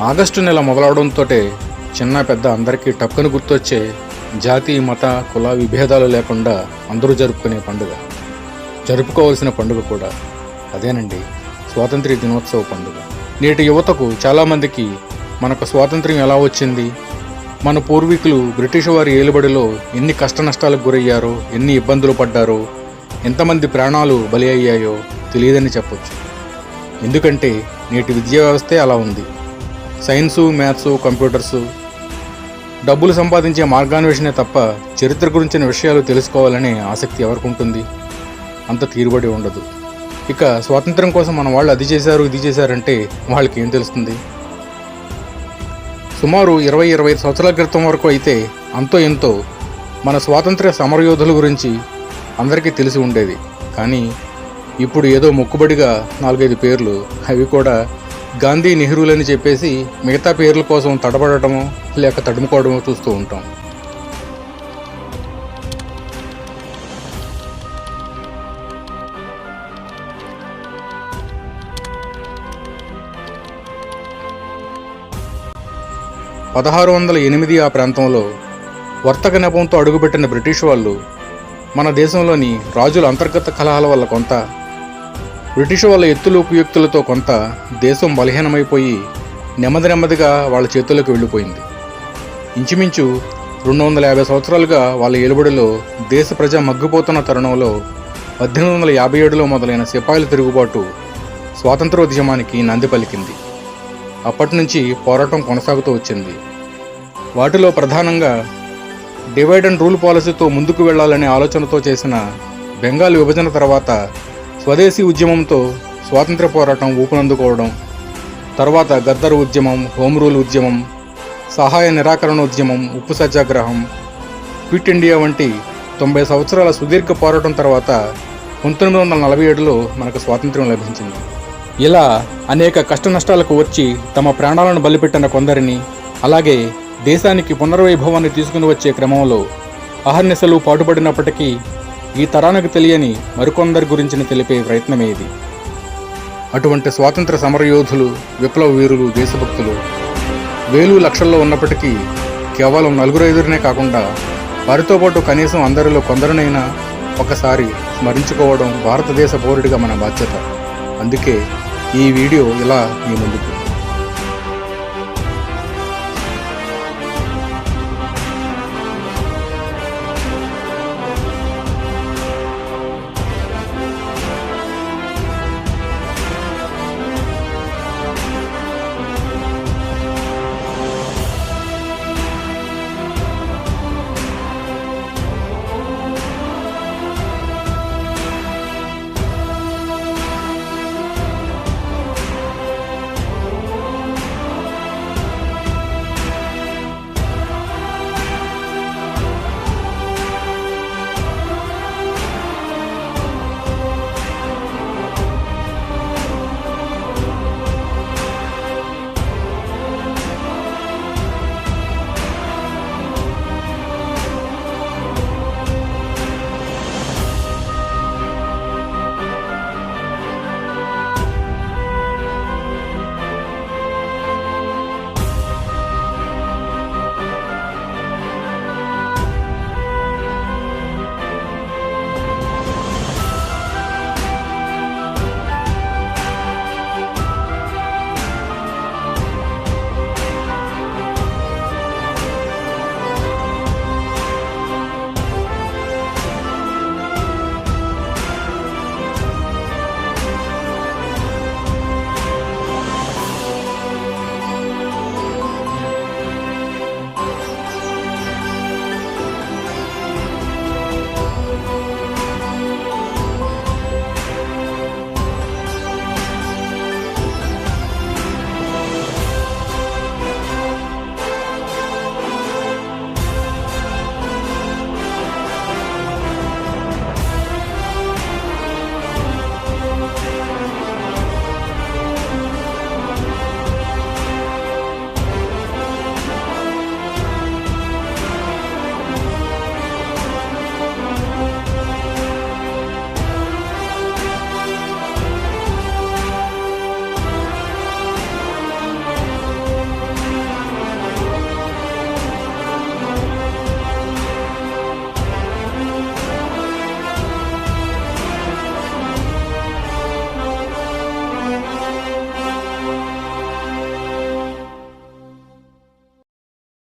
August నెల మొదలవడంతో చిన్న పెద్ద అందరికీ టక్కును గుర్తొచ్చే జాతి మత కుల విభేదాలు లేకుండా అందరూ జరుపుకునే పండుగ, జరుపుకోవాల్సిన పండుగ కూడా అదేనండి, స్వాతంత్ర్య దినోత్సవ పండుగ. నేటి యువతకు చాలామందికి మనకు స్వాతంత్ర్యం ఎలా వచ్చింది, మన పూర్వీకులు బ్రిటిష్ వారి ఏలుబడిలో ఎన్ని కష్ట నష్టాలకు గురయ్యారో, ఎన్ని ఇబ్బందులు పడ్డారో, ఎంతమంది ప్రాణాలు బలి అయ్యాయో తెలియదని చెప్పొచ్చు. ఎందుకంటే నేటి విద్యా వ్యవస్థే అలా ఉంది. సైన్సు, మ్యాథ్సు, కంప్యూటర్సు, డబ్బులు సంపాదించే మార్గాన్వేషణే తప్ప చరిత్ర గురించిన విషయాలు తెలుసుకోవాలనే ఆసక్తి ఎవరికి ఉంటుంది? అంత తీరుబడి ఉండదు. ఇక స్వాతంత్ర్యం కోసం మన వాళ్ళు అది చేశారు ఇది చేశారంటే వాళ్ళకి ఏం తెలుస్తుంది? సుమారు 20-25 సంవత్సరాల క్రితం వరకు అయితే అంతో ఎంతో మన స్వాతంత్ర్య సమరయోధుల గురించి అందరికీ తెలిసి ఉండేది. కానీ ఇప్పుడు ఏదో మొక్కుబడిగా 4-5 పేర్లు, అవి కూడా గాంధీ, నెహ్రూలని చెప్పేసి మిగతా పేర్ల కోసం తడబడటమో లేక తడుముకోవడమో చూస్తూ ఉంటాం. (1608) ఆ ప్రాంతంలో వర్తక నెపంతో అడుగుపెట్టిన బ్రిటిష్ వాళ్ళు మన దేశంలోని రాజుల అంతర్గత కలహాల వల్ల కొంత, బ్రిటిష్ వాళ్ళ ఎత్తులు కుయుక్తులతో కొంత దేశం బలహీనమైపోయి నెమ్మదిగా వాళ్ళ చేతుల్లోకి వెళ్ళిపోయింది. ఇంచుమించు 250 సంవత్సరాలుగా వాళ్ళ ఏలుబడిలో దేశ ప్రజ మగ్గిపోతున్న తరుణంలో 1857లో మొదలైన సిపాయిల తిరుగుబాటు స్వాతంత్రోద్యమానికి నాంది పలికింది. అప్పటి నుంచి పోరాటం కొనసాగుతూ వచ్చింది. వాటిలో ప్రధానంగా డివైడ్ అండ్ రూల్ పాలసీతో ముందుకు వెళ్లాలనే ఆలోచనతో చేసిన బెంగాల్ విభజన తర్వాత స్వదేశీ ఉద్యమంతో స్వాతంత్ర్య పోరాటం ఊపునందుకోవడం, తర్వాత గద్దర్ ఉద్యమం, హోమ్ రూల్ ఉద్యమం, సహాయ నిరాకరణ ఉద్యమం, ఉప్పు సత్యాగ్రహం, క్విట్ ఇండియా వంటి 90 సంవత్సరాల సుదీర్ఘ పోరాటం తర్వాత 1947లో మనకు స్వాతంత్ర్యం లభించింది. ఇలా అనేక కష్ట నష్టాలకు వచ్చి తమ ప్రాణాలను బలిపెట్టిన కొందరిని, అలాగే దేశానికి పునర్వైభవాన్ని తీసుకుని వచ్చే క్రమంలో అహర్నిశలు పాటుపడినప్పటికీ ఈ తరానికి తెలియని మరికొందరి గురించి తెలిపే ప్రయత్నమే ఇది. అటువంటి స్వాతంత్ర సమరయోధులు, విప్లవ వీరులు, దేశభక్తులు వేలు లక్షల్లో ఉన్నప్పటికీ కేవలం 4-5 కాకుండా వారితో పాటు కనీసం అందరిలో కొందరినైనా ఒకసారి స్మరించుకోవడం భారతదేశ పౌరుడిగా మన బాధ్యత. అందుకే ఈ వీడియో ఇలా మీ ముందుకు.